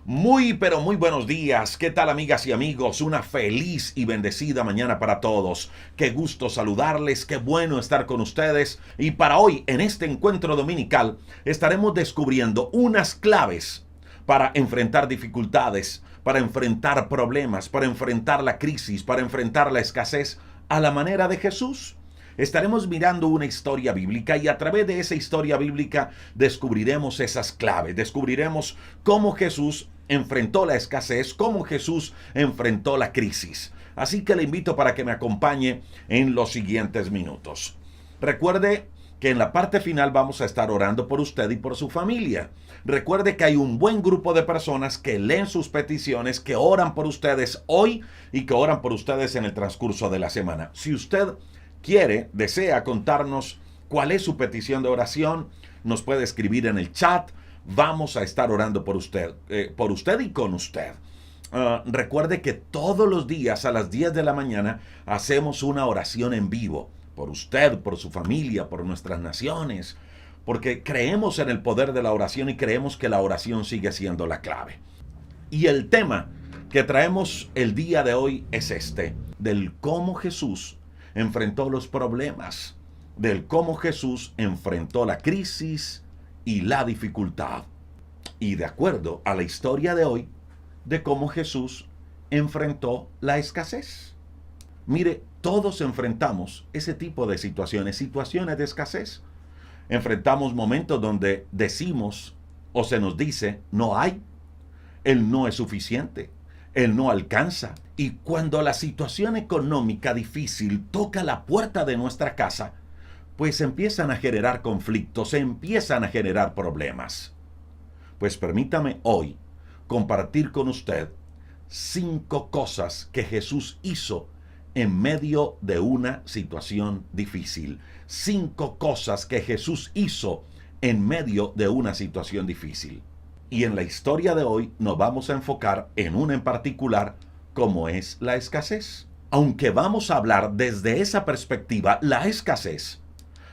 Muy, pero muy buenos días. ¿Qué tal, amigas y amigos? Una feliz y bendecida mañana para todos. Qué gusto saludarles, qué bueno estar con ustedes. Y para hoy, en este encuentro dominical, estaremos descubriendo unas claves para enfrentar dificultades, para enfrentar problemas, para enfrentar la crisis, para enfrentar la escasez a la manera de Jesús. Estaremos mirando una historia bíblica y a través de esa historia bíblica descubriremos esas claves, descubriremos cómo Jesús enfrentó la escasez, cómo Jesús enfrentó la crisis. Así que le invito para que me acompañe en los siguientes minutos. Recuerde que en la parte final vamos a estar orando por usted y por su familia. Recuerde que hay un buen grupo de personas que leen sus peticiones, que oran por ustedes hoy y que oran por ustedes en el transcurso de la semana. Si usted desea contarnos cuál es su petición de oración, nos puede escribir en el chat. Vamos a estar orando por usted y con usted. Recuerde que todos los días a las 10 de la mañana hacemos una oración en vivo. Por usted, por su familia, por nuestras naciones. Porque creemos en el poder de la oración y creemos que la oración sigue siendo la clave. Y el tema que traemos el día de hoy es del cómo Jesús enfrentó los problemas, del cómo Jesús enfrentó la crisis y la dificultad. Y de acuerdo a la historia de hoy, de cómo Jesús enfrentó la escasez. Mire, todos enfrentamos ese tipo de situaciones de escasez. Enfrentamos momentos donde decimos o se nos dice, no hay, Él no es suficiente, Él no alcanza. Y cuando la situación económica difícil toca la puerta de nuestra casa, pues empiezan a generar conflictos, empiezan a generar problemas. Pues permítame hoy compartir con usted 5 cosas que Jesús hizo en medio de una situación difícil. 5 cosas que Jesús hizo en medio de una situación difícil. Y en la historia de hoy nos vamos a enfocar en una en particular, como es la escasez. Aunque vamos a hablar desde esa perspectiva, la escasez,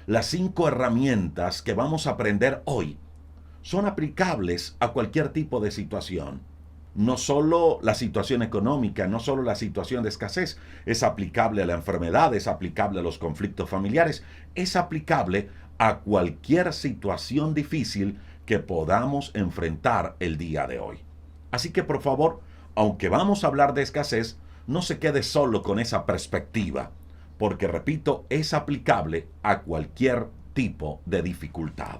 las 5 herramientas que vamos a aprender hoy son aplicables a cualquier tipo de situación. No solo la situación económica, no solo la situación de escasez, es aplicable a la enfermedad, es aplicable a los conflictos familiares, es aplicable a cualquier situación difícil que podamos enfrentar el día de hoy. Así que por favor, aunque vamos a hablar de escasez, no se quede solo con esa perspectiva, porque repito, es aplicable a cualquier tipo de dificultad.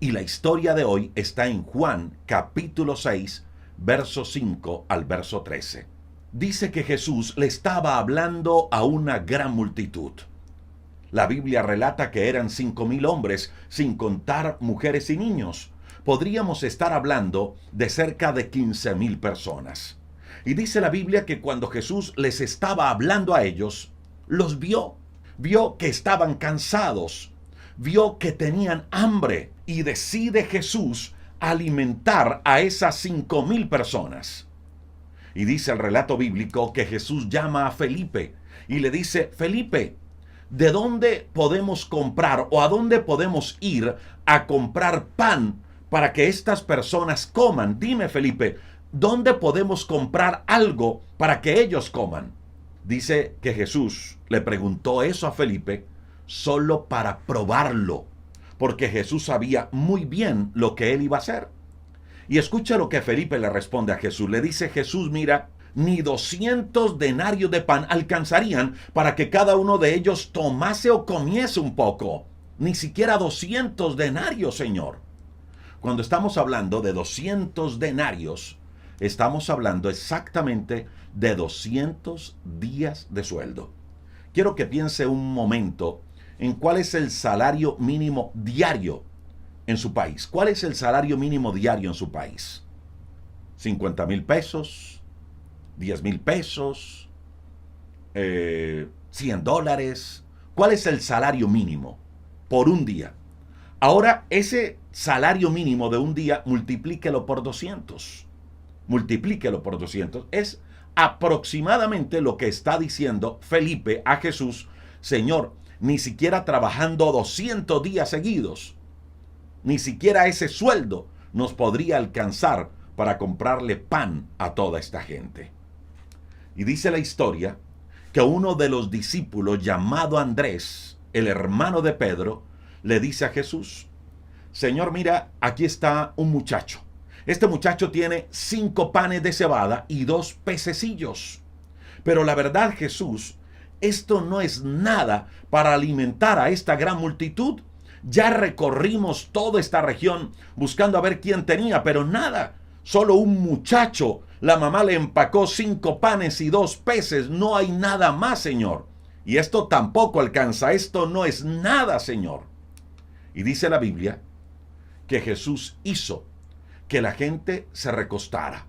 Y la historia de hoy está en Juan capítulo 6, verso 5 al verso 13. Dice que Jesús le estaba hablando a una gran multitud. La Biblia relata que eran 5,000 hombres, sin contar mujeres y niños. Podríamos estar hablando de cerca de 15,000 personas. Y dice la Biblia que cuando Jesús les estaba hablando a ellos, los vio. Vio que estaban cansados. Vio que tenían hambre. Y decide Jesús alimentar a esas 5,000 personas. Y dice el relato bíblico que Jesús llama a Felipe y le dice, Felipe, ¿de dónde podemos comprar o a dónde podemos ir a comprar pan para que estas personas coman? Dime, Felipe, ¿dónde podemos comprar algo para que ellos coman? Dice que Jesús le preguntó eso a Felipe solo para probarlo, porque Jesús sabía muy bien lo que él iba a hacer. Y escucha lo que Felipe le responde a Jesús. Le dice Jesús, mira, ni 200 denarios de pan alcanzarían para que cada uno de ellos tomase o comiese un poco. Ni siquiera 200 denarios, Señor. Cuando estamos hablando de 200 denarios, estamos hablando exactamente de 200 días de sueldo. Quiero que piense un momento en cuál es el salario mínimo diario en su país. ¿Cuál es el salario mínimo diario en su país? 50,000 pesos, 10,000 pesos, $100. ¿Cuál es el salario mínimo por un día? Ahora, ese salario mínimo de un día, multiplíquelo por 200. Multiplíquelo por 200. Es aproximadamente lo que está diciendo Felipe a Jesús. Señor, ni siquiera trabajando 200 días seguidos, ni siquiera ese sueldo nos podría alcanzar para comprarle pan a toda esta gente. Y dice la historia que uno de los discípulos llamado Andrés, el hermano de Pedro, le dice a Jesús: Señor, mira, aquí está un muchacho. Este muchacho tiene 5 panes de cebada y 2 pececillos. Pero la verdad, Jesús, esto no es nada para alimentar a esta gran multitud. Ya recorrimos toda esta región buscando a ver quién tenía, pero nada. Solo un muchacho. La mamá le empacó 5 panes y 2 peces. No hay nada más, Señor. Y esto tampoco alcanza. Esto no es nada, Señor. Y dice la Biblia que Jesús hizo que la gente se recostara.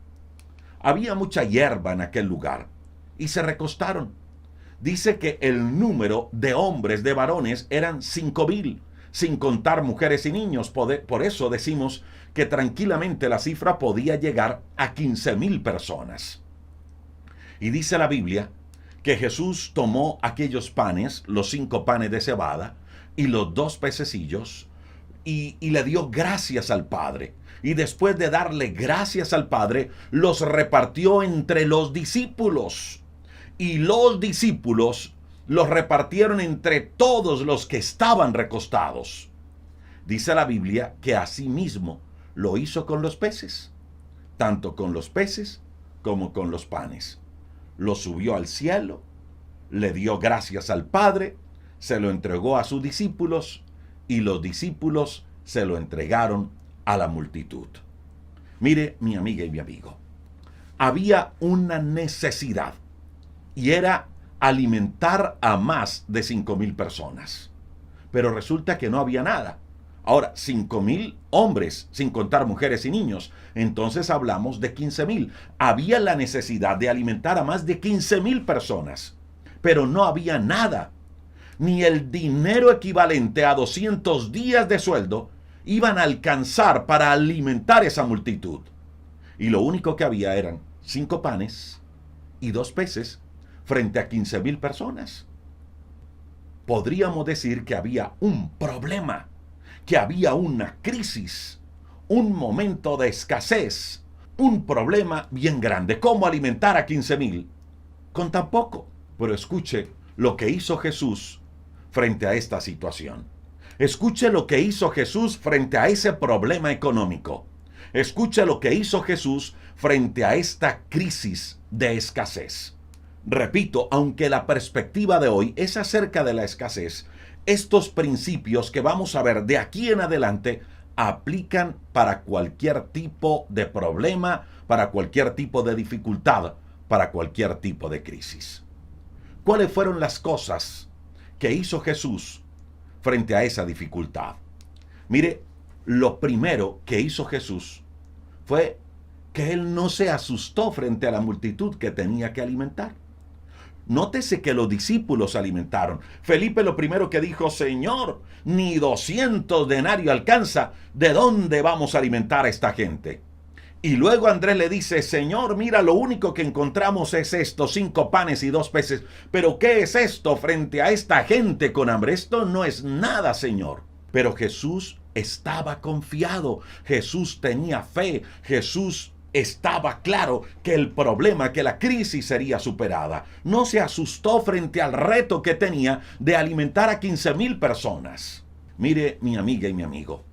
Había mucha hierba en aquel lugar y se recostaron. Dice que el número de hombres, de varones, eran 5,000, sin contar mujeres y niños. Por eso decimos que tranquilamente la cifra podía llegar a 15,000 personas. Y dice la Biblia que Jesús tomó aquellos panes, los 5 panes de cebada y los 2 pececillos, y le dio gracias al Padre. Y después de darle gracias al Padre, los repartió entre los discípulos. Y los discípulos los repartieron entre todos los que estaban recostados. Dice la Biblia que asimismo lo hizo con los peces, tanto con los peces como con los panes. Lo subió al cielo, le dio gracias al Padre, se lo entregó a sus discípulos y los discípulos se lo entregaron a la multitud. Mire, mi amiga y mi amigo, había una necesidad y era alimentar a más de 5,000 personas. Pero resulta que no había nada. Ahora, 5,000 hombres, sin contar mujeres y niños. Entonces hablamos de 15,000. Había la necesidad de alimentar a más de 15,000 personas. Pero no había nada. Ni el dinero equivalente a 200 días de sueldo iban a alcanzar para alimentar esa multitud. Y lo único que había eran 5 panes y 2 peces frente a 15,000 personas. Podríamos decir que había un problema, que había una crisis, un momento de escasez, un problema bien grande. ¿Cómo alimentar a 15,000 con tan poco? Pero escuche lo que hizo Jesús frente a esta situación. Escuche lo que hizo Jesús frente a ese problema económico. Escuche lo que hizo Jesús frente a esta crisis de escasez. Repito, aunque la perspectiva de hoy es acerca de la escasez, estos principios que vamos a ver de aquí en adelante aplican para cualquier tipo de problema, para cualquier tipo de dificultad, para cualquier tipo de crisis. ¿Cuáles fueron las cosas que hizo Jesús frente a esa dificultad? Mire, lo primero que hizo Jesús fue que él no se asustó frente a la multitud que tenía que alimentar. Nótese que los discípulos alimentaron. Felipe lo primero que dijo: Señor, ni 200 denarios alcanza. ¿De dónde vamos a alimentar a esta gente? Y luego Andrés le dice: Señor, mira, lo único que encontramos es esto, 5 panes y 2 peces. Pero ¿qué es esto frente a esta gente con hambre? Esto no es nada, Señor. Pero Jesús estaba confiado. Jesús tenía fe. Jesús estaba claro que el problema, que la crisis sería superada. No se asustó frente al reto que tenía de alimentar a 15,000 personas. Mire, mi amiga y mi amigo,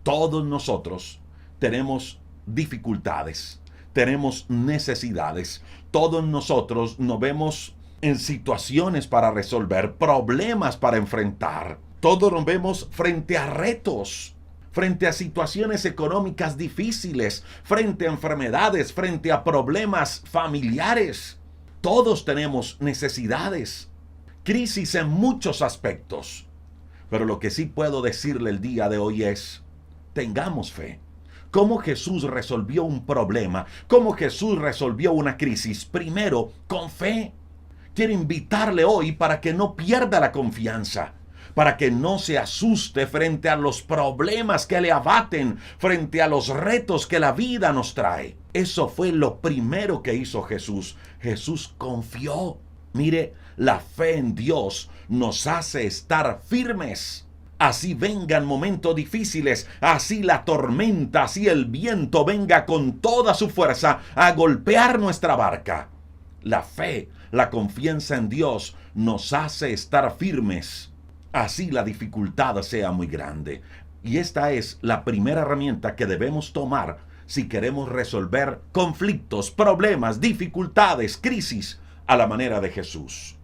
todos nosotros tenemos dificultades, tenemos necesidades. Todos nosotros nos vemos en situaciones para resolver, problemas para enfrentar. Todos nos vemos frente a retos, frente a situaciones económicas difíciles, frente a enfermedades, frente a problemas familiares. Todos tenemos necesidades, crisis en muchos aspectos. Pero lo que sí puedo decirle el día de hoy es: tengamos fe. ¿Cómo Jesús resolvió un problema? ¿Cómo Jesús resolvió una crisis? Primero, con fe. Quiero invitarle hoy para que no pierda la confianza, para que no se asuste frente a los problemas que le abaten, frente a los retos que la vida nos trae. Eso fue lo primero que hizo Jesús. Jesús confió. Mire, la fe en Dios nos hace estar firmes Así vengan momentos difíciles, así la tormenta, así el viento venga con toda su fuerza a golpear nuestra barca. La fe, la confianza en Dios nos hace estar firmes, así la dificultad sea muy grande. Y esta es la primera herramienta que debemos tomar si queremos resolver conflictos, problemas, dificultades, crisis a la manera de Jesús.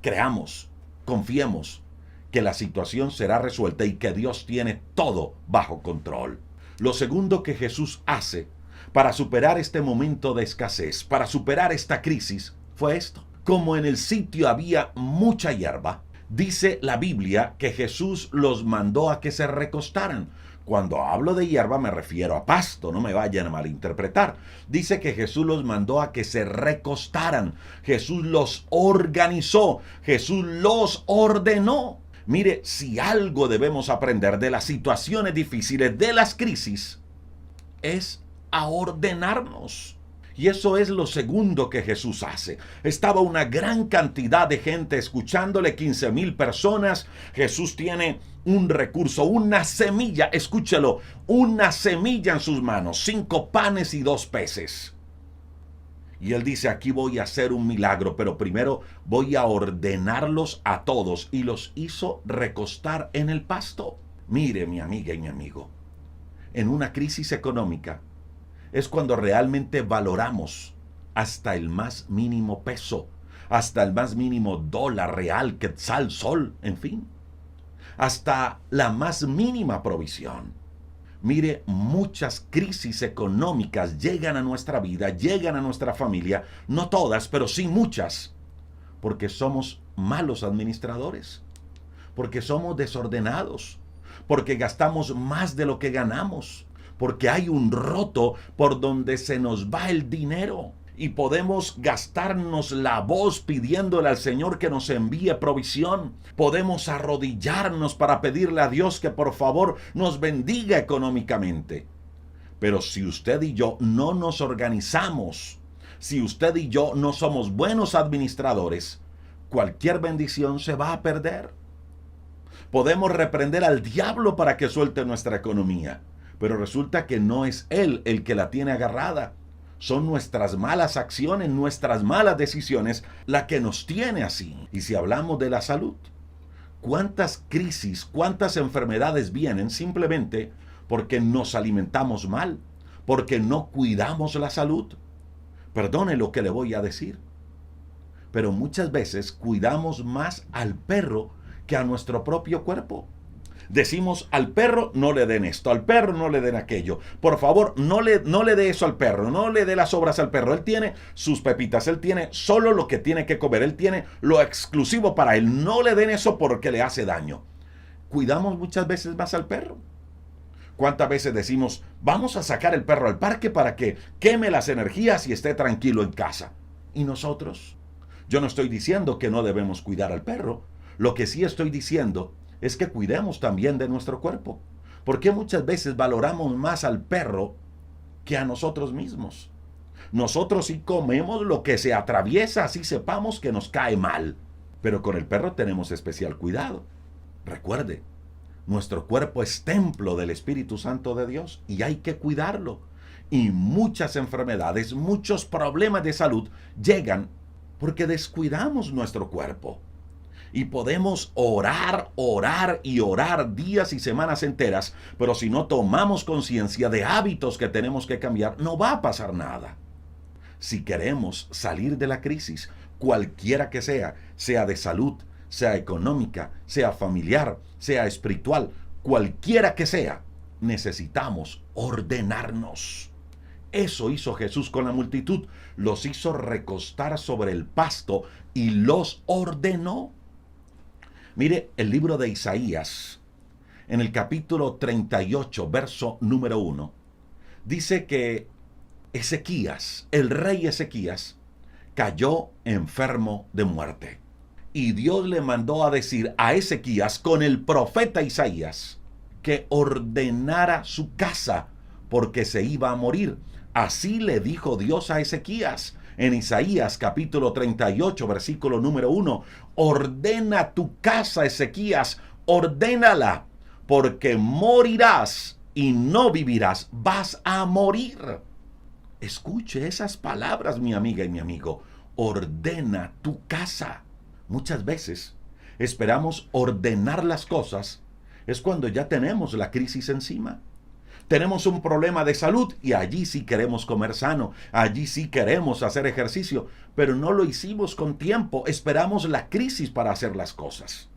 Creamos, confiemos que la situación será resuelta y que Dios tiene todo bajo control. Lo segundo que Jesús hace para superar este momento de escasez, para superar esta crisis, fue esto. Como en el sitio había mucha hierba, dice la Biblia que Jesús los mandó a que se recostaran. Cuando hablo de hierba me refiero a pasto, no me vayan a malinterpretar. Dice que Jesús los mandó a que se recostaran. Jesús los organizó. Jesús los ordenó. Mire, si algo debemos aprender de las situaciones difíciles, de las crisis, es a ordenarnos. Y eso es lo segundo que Jesús hace. Estaba una gran cantidad de gente escuchándole, 15,000 personas. Jesús tiene un recurso, una semilla, escúchelo, una semilla en sus manos, 5 panes y 2 peces. Y él dice, aquí voy a hacer un milagro, pero primero voy a ordenarlos a todos. Y los hizo recostar en el pasto. Mire, mi amiga y mi amigo, en una crisis económica, es cuando realmente valoramos hasta el más mínimo peso, hasta el más mínimo dólar real, quetzal, sol, en fin, hasta la más mínima provisión. Mire, muchas crisis económicas llegan a nuestra vida, llegan a nuestra familia, no todas, pero sí muchas, porque somos malos administradores, porque somos desordenados, porque gastamos más de lo que ganamos, porque hay un roto por donde se nos va el dinero y podemos gastarnos la voz pidiéndole al Señor que nos envíe provisión. Podemos arrodillarnos para pedirle a Dios que por favor nos bendiga económicamente. Pero si usted y yo no nos organizamos, si usted y yo no somos buenos administradores, cualquier bendición se va a perder. Podemos reprender al diablo para que suelte nuestra economía, pero resulta que no es él el que la tiene agarrada. Son nuestras malas acciones, nuestras malas decisiones, la que nos tiene así. Y si hablamos de la salud, ¿cuántas crisis, cuántas enfermedades vienen simplemente porque nos alimentamos mal, porque no cuidamos la salud? Perdone lo que le voy a decir, pero muchas veces cuidamos más al perro que a nuestro propio cuerpo. Decimos, al perro no le den esto, al perro no le den aquello. Por favor, no le dé eso al perro, no le dé las sobras al perro. Él tiene sus pepitas, él tiene solo lo que tiene que comer, él tiene lo exclusivo para él. No le den eso porque le hace daño. Cuidamos muchas veces más al perro. ¿Cuántas veces decimos, vamos a sacar el perro al parque para que queme las energías y esté tranquilo en casa? ¿Y nosotros? Yo no estoy diciendo que no debemos cuidar al perro. Lo que sí estoy diciendo es que cuidemos también de nuestro cuerpo. Porque muchas veces valoramos más al perro que a nosotros mismos. Nosotros sí comemos lo que se atraviesa, así sepamos que nos cae mal. Pero con el perro tenemos especial cuidado. Recuerde, nuestro cuerpo es templo del Espíritu Santo de Dios y hay que cuidarlo. Y muchas enfermedades, muchos problemas de salud llegan porque descuidamos nuestro cuerpo. Y podemos orar y orar días y semanas enteras, pero si no tomamos conciencia de hábitos que tenemos que cambiar, no va a pasar nada. Si queremos salir de la crisis, cualquiera que sea, sea de salud, sea económica, sea familiar, sea espiritual, cualquiera que sea, necesitamos ordenarnos. Eso hizo Jesús con la multitud. Los hizo recostar sobre el pasto y los ordenó. Mire el libro de Isaías, en el capítulo 38, verso número 1, dice que Ezequías, el rey Ezequías, cayó enfermo de muerte. Y Dios le mandó a decir a Ezequías con el profeta Isaías que ordenara su casa porque se iba a morir. Así le dijo Dios a Ezequías. En Isaías capítulo 38, versículo número 1, ordena tu casa, Ezequías, ordénala, porque morirás y no vivirás, vas a morir. Escuche esas palabras, mi amiga y mi amigo. Ordena tu casa. Muchas veces esperamos ordenar las cosas, es cuando ya tenemos la crisis encima. Tenemos un problema de salud y allí sí queremos comer sano, allí sí queremos hacer ejercicio, pero no lo hicimos con tiempo, esperamos la crisis para hacer las cosas.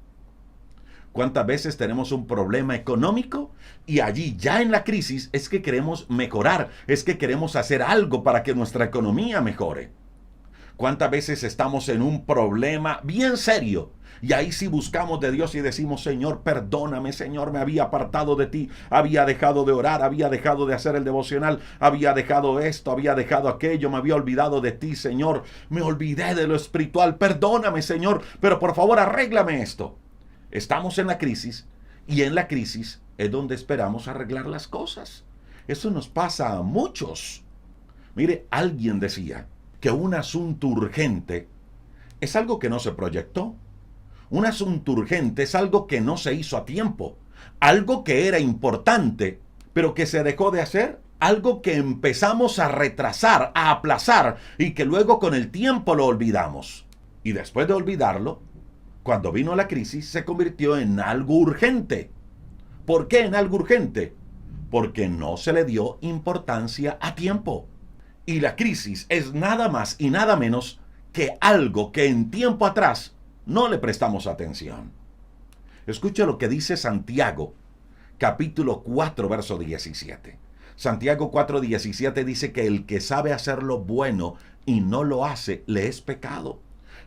¿Cuántas veces tenemos un problema económico y allí ya en la crisis es que queremos mejorar, es que queremos hacer algo para que nuestra economía mejore? ¿Cuántas veces estamos en un problema bien serio y ahí sí buscamos de Dios y decimos: Señor, perdóname, Señor, me había apartado de ti, había dejado de orar, había dejado de hacer el devocional, había dejado esto, había dejado aquello, me había olvidado de ti, Señor, me olvidé de lo espiritual, perdóname, Señor, pero por favor arréglame esto? Estamos en la crisis y en la crisis es donde esperamos arreglar las cosas. Eso nos pasa a muchos. Mire, alguien decía que un asunto urgente es algo que no se proyectó. Un asunto urgente es algo que no se hizo a tiempo. Algo que era importante, pero que se dejó de hacer. Algo que empezamos a retrasar, a aplazar y que luego con el tiempo lo olvidamos. Y después de olvidarlo, cuando vino la crisis, se convirtió en algo urgente. ¿Por qué en algo urgente? Porque no se le dio importancia a tiempo. Y la crisis es nada más y nada menos que algo que en tiempo atrás no le prestamos atención. Escuche lo que dice Santiago, capítulo 4, verso 17. Santiago 4:17 dice que el que sabe hacer lo bueno y no lo hace, le es pecado.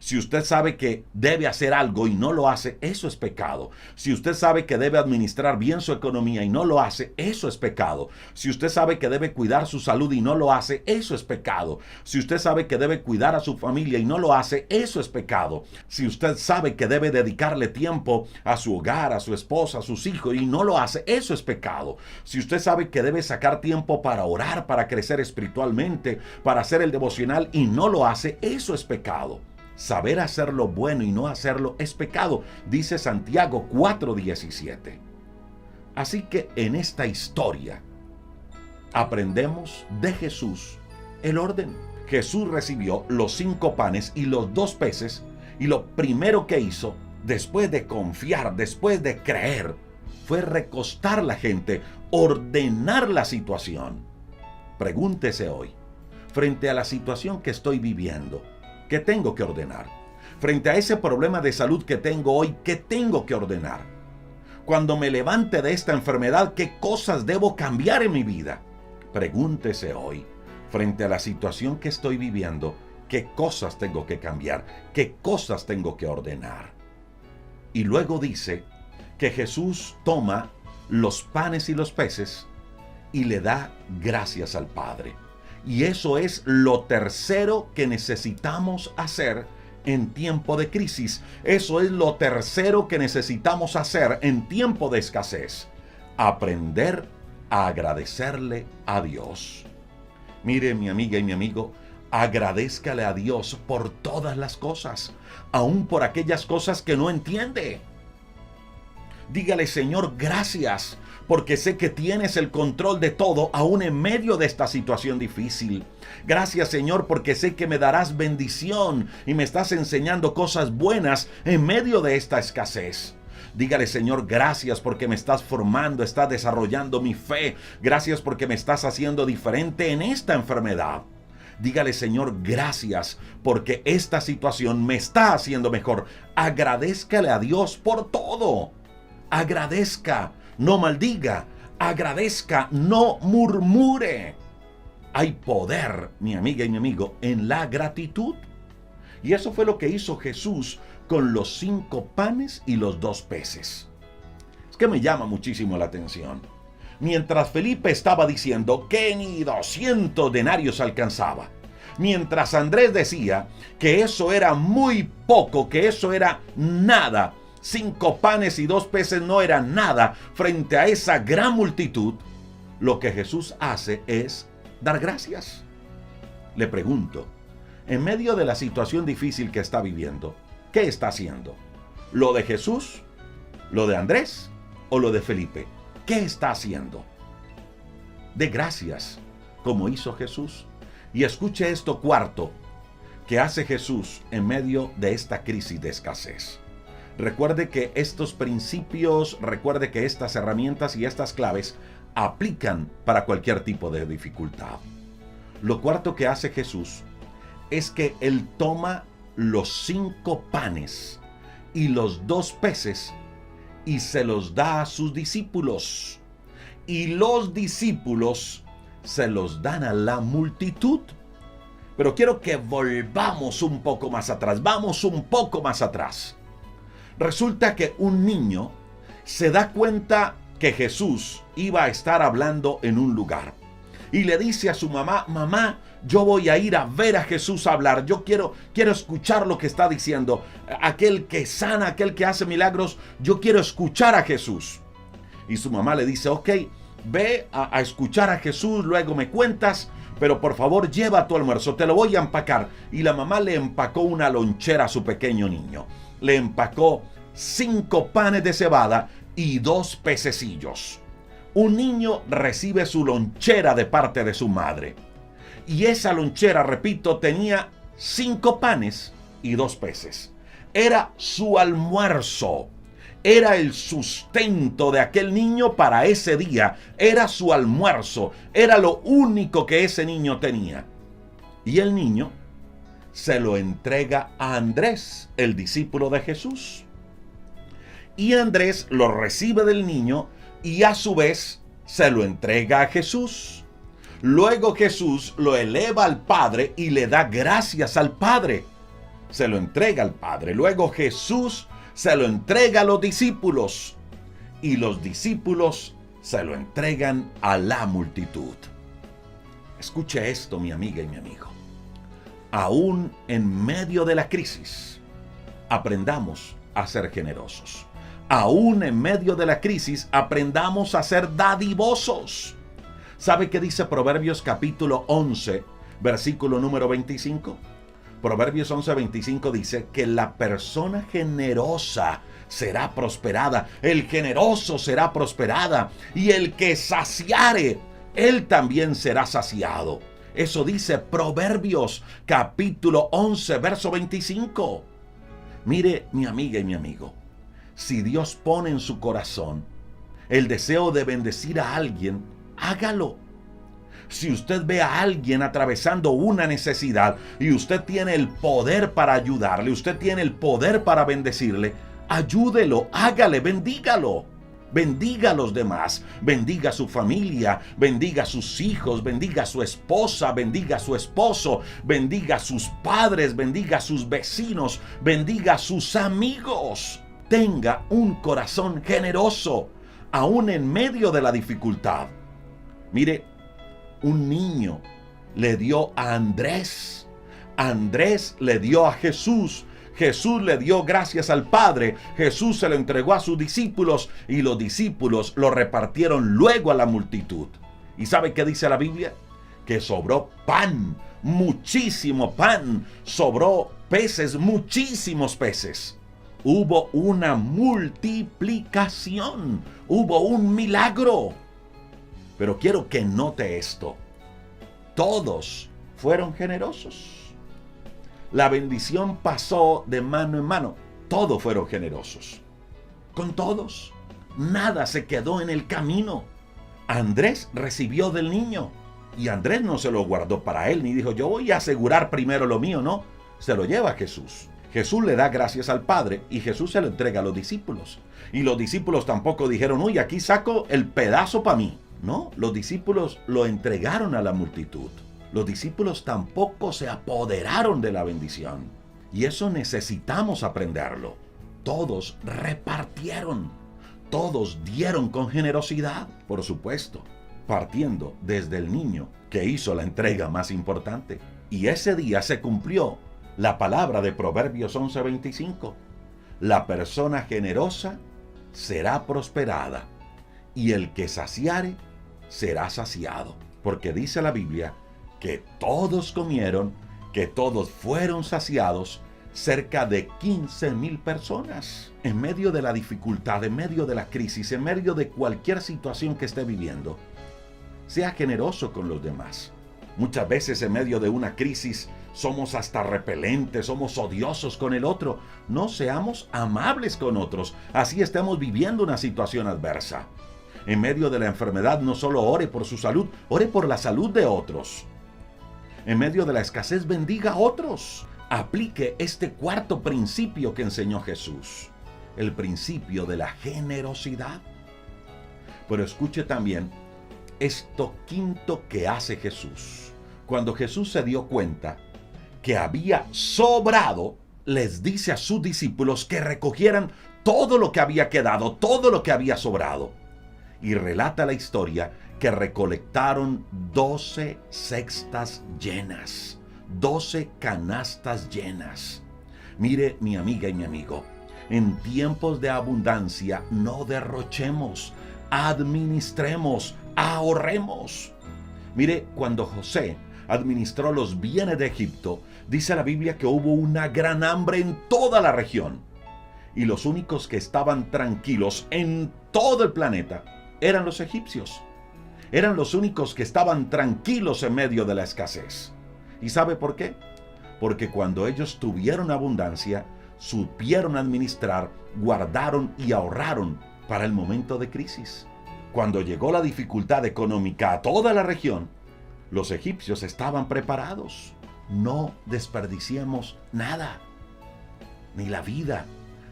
Si usted sabe que debe hacer algo y no lo hace, eso es pecado. Si usted sabe que debe administrar bien su economía y no lo hace, eso es pecado. Si usted sabe que debe cuidar su salud y no lo hace, eso es pecado. Si usted sabe que debe cuidar a su familia y no lo hace, eso es pecado. Si usted sabe que debe dedicarle tiempo a su hogar, a su esposa, a sus hijos y no lo hace, eso es pecado. Si usted sabe que debe sacar tiempo para orar, para crecer espiritualmente, para hacer el devocional y no lo hace, eso es pecado. Saber hacer lo bueno y no hacerlo es pecado, dice Santiago 4:17. Así que en esta historia aprendemos de Jesús el orden. Jesús recibió los 5 panes y los 2 peces y lo primero que hizo, después de confiar, después de creer, fue recostar la gente, ordenar la situación. Pregúntese hoy, frente a la situación que estoy viviendo, ¿qué tengo que ordenar? Frente a ese problema de salud que tengo hoy, ¿qué tengo que ordenar? Cuando me levante de esta enfermedad, ¿qué cosas debo cambiar en mi vida? Pregúntese hoy, frente a la situación que estoy viviendo, ¿qué cosas tengo que cambiar? ¿Qué cosas tengo que ordenar? Y luego dice que Jesús toma los panes y los peces y le da gracias al Padre. Y eso es lo tercero que necesitamos hacer en tiempo de crisis. Eso es lo tercero que necesitamos hacer en tiempo de escasez. Aprender a agradecerle a Dios. Mire, mi amiga y mi amigo, agradézcale a Dios por todas las cosas, aun por aquellas cosas que no entiende. Dígale: Señor, gracias, porque sé que tienes el control de todo, aún en medio de esta situación difícil. Gracias, Señor, porque sé que me darás bendición y me estás enseñando cosas buenas en medio de esta escasez. Dígale: Señor, gracias porque me estás formando, estás desarrollando mi fe. Gracias porque me estás haciendo diferente en esta enfermedad. Dígale: Señor, gracias porque esta situación me está haciendo mejor. Agradézcale a Dios por todo. Agradezca, no maldiga. Agradezca, no murmure. Hay poder, mi amiga y mi amigo, en la gratitud. Y eso fue lo que hizo Jesús con los 5 panes y los 2 peces. Es que me llama muchísimo la atención. Mientras Felipe estaba diciendo que ni 200 denarios alcanzaba, mientras Andrés decía que eso era muy poco, que eso era nada, 5 panes y 2 peces no eran nada frente a esa gran multitud, lo que Jesús hace es dar gracias. Le pregunto, en medio de la situación difícil que está viviendo, ¿qué está haciendo? ¿Lo de Jesús? ¿Lo de Andrés? o lo de Felipe? ¿Qué está haciendo? De gracias, como hizo Jesús. Y escuche esto cuarto que hace Jesús en medio de esta crisis de escasez. Recuerde que estos principios, recuerde que estas herramientas y estas claves aplican para cualquier tipo de dificultad. Lo cuarto que hace Jesús es que Él toma los 5 panes y los 2 peces y se los da a sus discípulos. Y los discípulos se los dan a la multitud. Pero quiero que volvamos un poco más atrás. Vamos un poco más atrás. Resulta que un niño se da cuenta que Jesús iba a estar hablando en un lugar. Y le dice a su mamá: mamá, yo voy a ir a ver a Jesús hablar. Yo quiero escuchar lo que está diciendo. Aquel que sana, aquel que hace milagros, yo quiero escuchar a Jesús. Y su mamá le dice: ok, ve a escuchar a Jesús, luego me cuentas, pero por favor lleva tu almuerzo, te lo voy a empacar. Y la mamá le empacó una lonchera a su pequeño niño. Le empacó 5 panes de cebada y 2 pececillos. Un niño recibe su lonchera de parte de su madre. Y esa lonchera, repito, tenía 5 panes y 2 peces. Era su almuerzo. Era el sustento de aquel niño para ese día. Era su almuerzo. Era lo único que ese niño tenía. Y el niño se lo entrega a Andrés, el discípulo de Jesús. Y Andrés lo recibe del niño y a su vez se lo entrega a Jesús. Luego Jesús lo eleva al Padre y le da gracias al Padre. Se lo entrega al Padre. Luego Jesús se lo entrega a los discípulos. Y los discípulos se lo entregan a la multitud. Escuche esto, mi amiga y mi amigo. Aún en medio de la crisis, aprendamos a ser generosos. Aún en medio de la crisis, aprendamos a ser dadivosos. ¿Sabe qué dice Proverbios capítulo 11, versículo número 25? Proverbios 11:25 dice que la persona generosa será prosperada, el generoso será prosperada, y el que saciare, él también será saciado. Eso dice Proverbios capítulo 11, verso 25. Mire, mi amiga y mi amigo, si Dios pone en su corazón el deseo de bendecir a alguien, hágalo. Si usted ve a alguien atravesando una necesidad y usted tiene el poder para ayudarle, usted tiene el poder para bendecirle, ayúdelo, hágale, bendígalo. Bendiga a los demás, bendiga a su familia, bendiga a sus hijos, bendiga a su esposa, bendiga a su esposo, bendiga a sus padres, bendiga a sus vecinos, bendiga a sus amigos. Tenga un corazón generoso, aún en medio de la dificultad. Mire, un niño le dio a Andrés. Andrés le dio a Jesús. Jesús le dio gracias al Padre. Jesús se lo entregó a sus discípulos y los discípulos lo repartieron luego a la multitud. ¿Y sabe qué dice la Biblia? Que sobró pan, muchísimo pan. Sobró peces, muchísimos peces. Hubo una multiplicación. Hubo un milagro. Pero quiero que note esto. Todos fueron generosos. La bendición pasó de mano en mano. Todos fueron generosos. Con todos. Nada se quedó en el camino. Andrés recibió del niño. Y Andrés no se lo guardó para él, ni dijo: yo voy a asegurar primero lo mío. No, se lo lleva a Jesús. Jesús le da gracias al Padre y Jesús se lo entrega a los discípulos. Y los discípulos tampoco dijeron: uy, aquí saco el pedazo para mí. No, los discípulos lo entregaron a la multitud. Los discípulos tampoco se apoderaron de la bendición. Y eso necesitamos aprenderlo. Todos repartieron. Todos dieron con generosidad, por supuesto, partiendo desde el niño que hizo la entrega más importante. Y ese día se cumplió la palabra de Proverbios 11:25. La persona generosa será prosperada, y el que saciare será saciado. Porque dice la Biblia que todos comieron, que todos fueron saciados, cerca de 15,000 personas. En medio de la dificultad, en medio de la crisis, en medio de cualquier situación que esté viviendo, sea generoso con los demás. Muchas veces en medio de una crisis somos hasta repelentes, somos odiosos con el otro. No seamos amables con otros, así estemos viviendo una situación adversa. En medio de la enfermedad no solo ore por su salud, ore por la salud de otros. En medio de la escasez bendiga a otros. Aplique este cuarto principio que enseñó Jesús, el principio de la generosidad. Pero escuche también esto quinto que hace Jesús. Cuando Jesús se dio cuenta que había sobrado, les dice a sus discípulos que recogieran todo lo que había quedado, todo lo que había sobrado. Y relata la historia que recolectaron 12 cestas llenas, 12 canastas llenas. Mire, mi amiga y mi amigo, en tiempos de abundancia no derrochemos, administremos, ahorremos. Mire, cuando José administró los bienes de Egipto, dice la Biblia que hubo una gran hambre en toda la región. Y los únicos que estaban tranquilos en todo el planeta eran los egipcios. Eran los únicos que estaban tranquilos en medio de la escasez. ¿Y sabe por qué? Porque cuando ellos tuvieron abundancia, supieron administrar, guardaron y ahorraron para el momento de crisis. Cuando llegó la dificultad económica a toda la región, los egipcios estaban preparados. No desperdiciemos nada, ni la vida,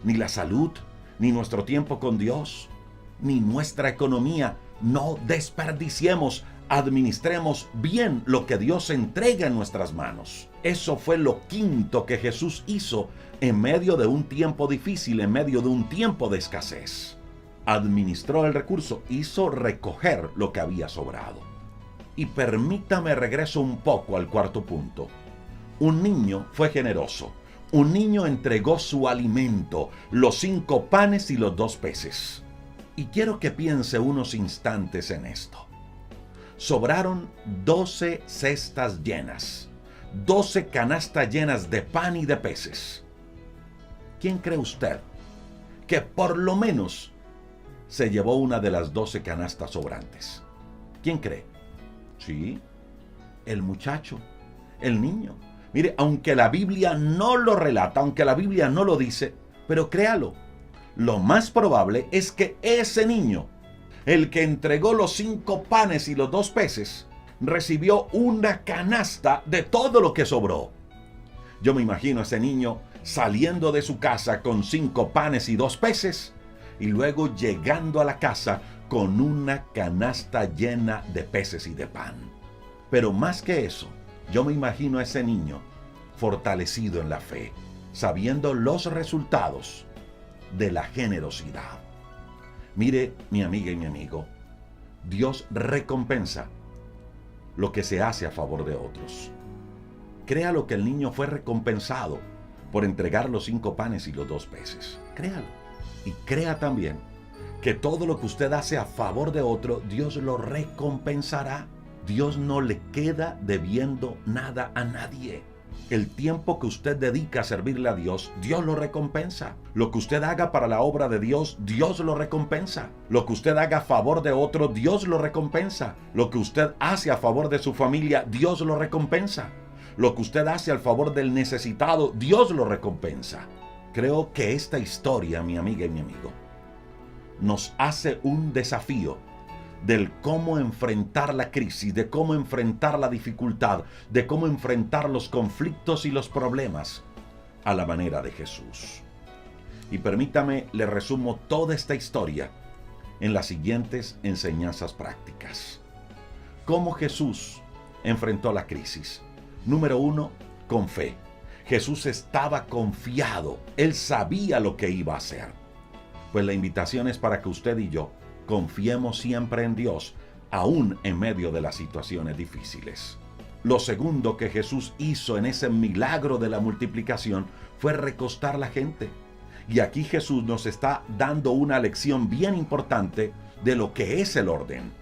ni la salud, ni nuestro tiempo con Dios, ni nuestra economía. No desperdiciemos, administremos bien lo que Dios entrega en nuestras manos. Eso fue lo quinto que Jesús hizo en medio de un tiempo difícil, en medio de un tiempo de escasez. Administró el recurso, hizo recoger lo que había sobrado. Y permítame regreso un poco al cuarto punto. Un niño fue generoso. Un niño entregó su alimento, los 5 panes y los 2 peces. Y quiero que piense unos instantes en esto. Sobraron 12 cestas llenas, 12 canastas llenas de pan y de peces. ¿Quién cree usted que por lo menos se llevó una de las 12 canastas sobrantes? ¿Quién cree? Sí, el muchacho, el niño. Mire, aunque la Biblia no lo relata, aunque la Biblia no lo dice, pero créalo, lo más probable es que ese niño, el que entregó los 5 panes y los 2 peces, recibió una canasta de todo lo que sobró. Yo me imagino a ese niño saliendo de su casa con 5 panes y 2 peces y luego llegando a la casa con una canasta llena de peces y de pan. Pero más que eso, yo me imagino a ese niño fortalecido en la fe, sabiendo los resultados de la generosidad. Mire, mi amiga y mi amigo, Dios recompensa lo que se hace a favor de otros. Créalo que el niño fue recompensado por entregar los 5 panes y los 2 peces. Créalo. Y crea también que todo lo que usted hace a favor de otro, Dios lo recompensará. Dios no le queda debiendo nada a nadie. El tiempo que usted dedica a servirle a Dios, Dios lo recompensa. Lo que usted haga para la obra de Dios, Dios lo recompensa. Lo que usted haga a favor de otro, Dios lo recompensa. Lo que usted hace a favor de su familia, Dios lo recompensa. Lo que usted hace al favor del necesitado, Dios lo recompensa. Creo que esta historia, mi amiga y mi amigo, nos hace un desafío del cómo enfrentar la crisis, de cómo enfrentar la dificultad, de cómo enfrentar los conflictos y los problemas a la manera de Jesús. Y permítame, le resumo toda esta historia en las siguientes enseñanzas prácticas. ¿Cómo Jesús enfrentó la crisis? Número 1, con fe. Jesús estaba confiado, él sabía lo que iba a hacer. Pues la invitación es para que usted y yo confiemos siempre en Dios, aún en medio de las situaciones difíciles. Lo segundo que Jesús hizo en ese milagro de la multiplicación fue recostar la gente. Y aquí Jesús nos está dando una lección bien importante de lo que es el orden.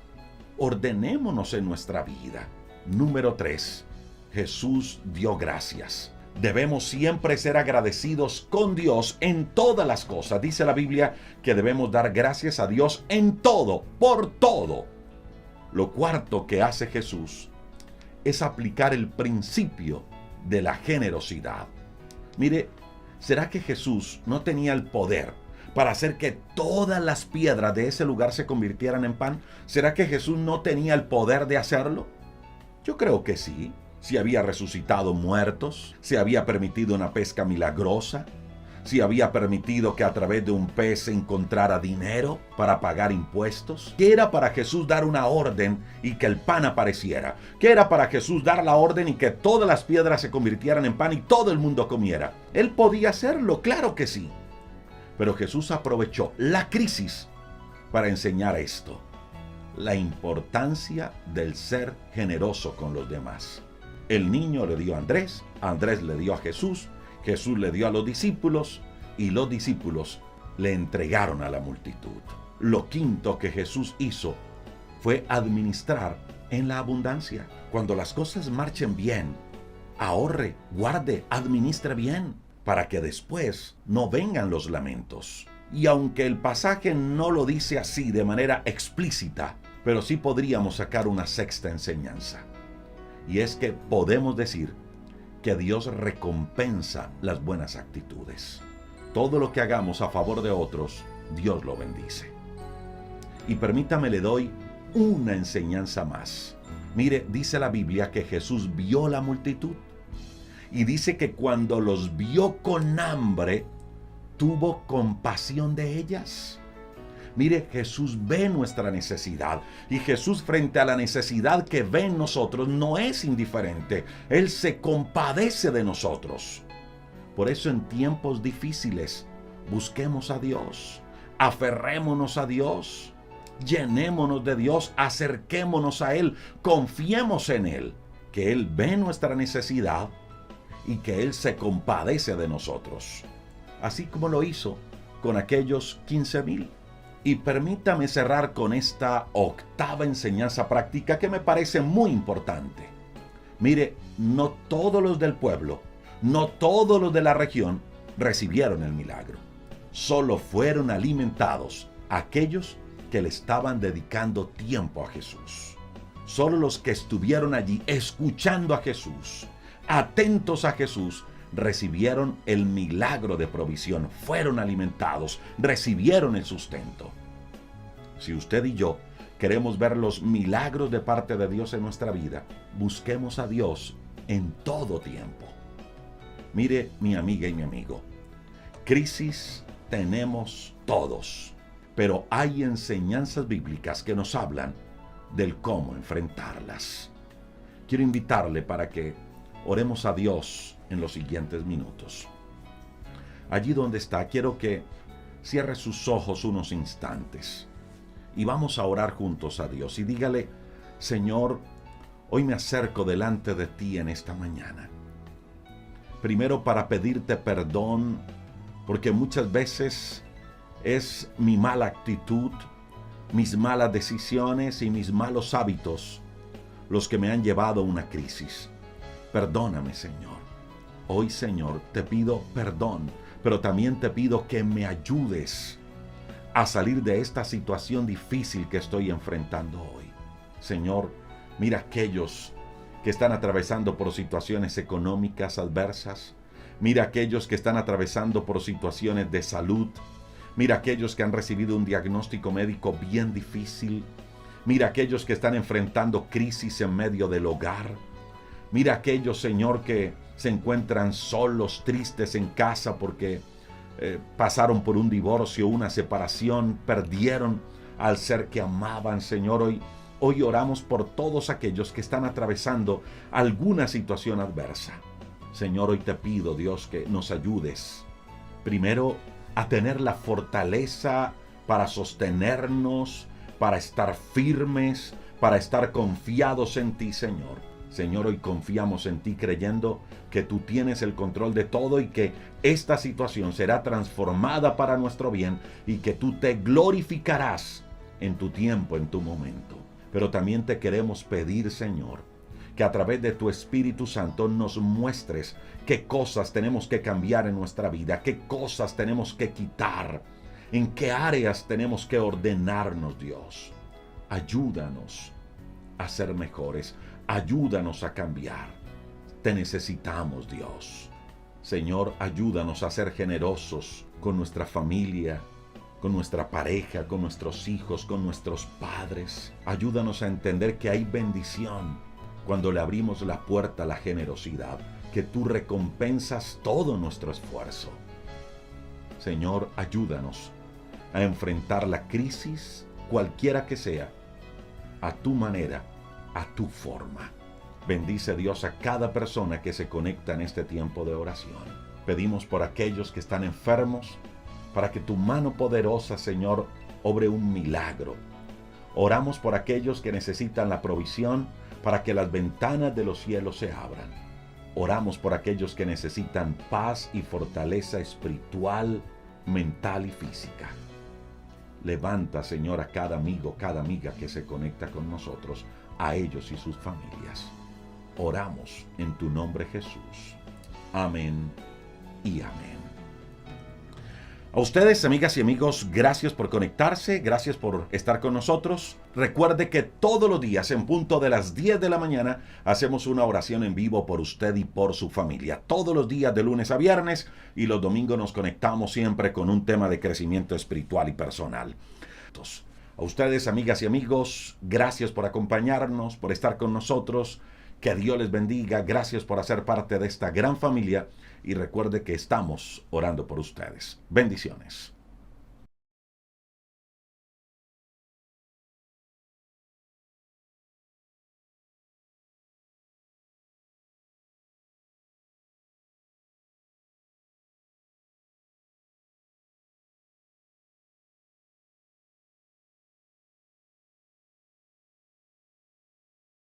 Ordenémonos en nuestra vida. Número 3. Jesús dio gracias. Debemos siempre ser agradecidos con Dios en todas las cosas. Dice la Biblia que debemos dar gracias a Dios en todo, por todo. Lo cuarto que hace Jesús es aplicar el principio de la generosidad. Mire, ¿será que Jesús no tenía el poder para hacer que todas las piedras de ese lugar se convirtieran en pan? ¿Será que Jesús no tenía el poder de hacerlo? Yo creo que sí. Si había resucitado muertos, si había permitido una pesca milagrosa, si había permitido que a través de un pez se encontrara dinero para pagar impuestos. ¿Qué era para Jesús dar una orden y que el pan apareciera? ¿Qué era para Jesús dar la orden y que todas las piedras se convirtieran en pan y todo el mundo comiera? Él podía hacerlo, claro que sí. Pero Jesús aprovechó la crisis para enseñar esto: la importancia del ser generoso con los demás. El niño le dio a Andrés, Andrés le dio a Jesús, Jesús le dio a los discípulos y los discípulos le entregaron a la multitud. Lo quinto que Jesús hizo fue administrar en la abundancia. Cuando las cosas marchen bien, ahorre, guarde, administre bien, para que después no vengan los lamentos. Y aunque el pasaje no lo dice así de manera explícita, pero sí podríamos sacar una sexta enseñanza. Y es que podemos decir que Dios recompensa las buenas actitudes. Todo lo que hagamos a favor de otros, Dios lo bendice. Y permítame, le doy una enseñanza más. Mire, dice la Biblia que Jesús vio la multitud. Y dice que cuando los vio con hambre, tuvo compasión de ellas. Mire, Jesús ve nuestra necesidad y Jesús, frente a la necesidad que ve en nosotros, no es indiferente. Él se compadece de nosotros. Por eso en tiempos difíciles busquemos a Dios, aferrémonos a Dios, llenémonos de Dios, acerquémonos a Él, confiemos en Él, que Él ve nuestra necesidad y que Él se compadece de nosotros, así como lo hizo con aquellos 15,000. Y permítame cerrar con esta octava enseñanza práctica que me parece muy importante. Mire, no todos los del pueblo, no todos los de la región recibieron el milagro. Solo fueron alimentados aquellos que le estaban dedicando tiempo a Jesús. Solo los que estuvieron allí escuchando a Jesús, atentos a Jesús, recibieron el milagro de provisión, fueron alimentados, recibieron el sustento. Si usted y yo queremos ver los milagros de parte de Dios en nuestra vida, busquemos a Dios en todo tiempo. Mire, mi amiga y mi amigo, crisis tenemos todos, pero hay enseñanzas bíblicas que nos hablan del cómo enfrentarlas. Quiero invitarle para que oremos a Dios en los siguientes minutos. Allí donde está, quiero que cierre sus ojos unos instantes y vamos a orar juntos a Dios y dígale: Señor, hoy me acerco delante de ti en esta mañana. Primero, para pedirte perdón, porque muchas veces es mi mala actitud, mis malas decisiones y mis malos hábitos los que me han llevado a una crisis. Perdóname, Señor. Hoy, Señor, te pido perdón, pero también te pido que me ayudes a salir de esta situación difícil que estoy enfrentando hoy. Señor, mira aquellos que están atravesando por situaciones económicas adversas. Mira aquellos que están atravesando por situaciones de salud. Mira aquellos que han recibido un diagnóstico médico bien difícil. Mira aquellos que están enfrentando crisis en medio del hogar. Mira aquellos, Señor, que se encuentran solos, tristes en casa porque pasaron por un divorcio, una separación, perdieron al ser que amaban. Señor, hoy oramos por todos aquellos que están atravesando alguna situación adversa. Señor, hoy te pido, Dios, que nos ayudes primero a tener la fortaleza para sostenernos, para estar firmes, para estar confiados en ti, Señor. Señor, hoy confiamos en ti creyendo que tú tienes el control de todo y que esta situación será transformada para nuestro bien y que tú te glorificarás en tu tiempo, en tu momento. Pero también te queremos pedir, Señor, que a través de tu Espíritu Santo nos muestres qué cosas tenemos que cambiar en nuestra vida, qué cosas tenemos que quitar, en qué áreas tenemos que ordenarnos, Dios. Ayúdanos a ser mejores, ayúdanos a cambiar. Te necesitamos, Dios. Señor, ayúdanos a ser generosos con nuestra familia, con nuestra pareja, con nuestros hijos, con nuestros padres. Ayúdanos a entender que hay bendición cuando le abrimos la puerta a la generosidad, que tú recompensas todo nuestro esfuerzo. Señor, ayúdanos a enfrentar la crisis, cualquiera que sea, a tu manera, a tu forma. Bendice, Dios, a cada persona que se conecta en este tiempo de oración. Pedimos por aquellos que están enfermos, para que tu mano poderosa, Señor, obre un milagro. Oramos por aquellos que necesitan la provisión, para que las ventanas de los cielos se abran. Oramos por aquellos que necesitan paz y fortaleza espiritual, mental y física. Levanta, Señor, a cada amigo, cada amiga que se conecta con nosotros, a ellos y sus familias. Oramos en tu nombre, Jesús. Amén y amén. A ustedes, amigas y amigos, gracias por conectarse, gracias por estar con nosotros. Recuerde que todos los días, en punto de las 10 de la mañana, hacemos una oración en vivo por usted y por su familia. Todos los días de lunes a viernes, y los domingos nos conectamos siempre con un tema de crecimiento espiritual y personal. A ustedes, amigas y amigos, gracias por acompañarnos, por estar con nosotros. Que Dios les bendiga. Gracias por hacer parte de esta gran familia. Y recuerde que estamos orando por ustedes. Bendiciones.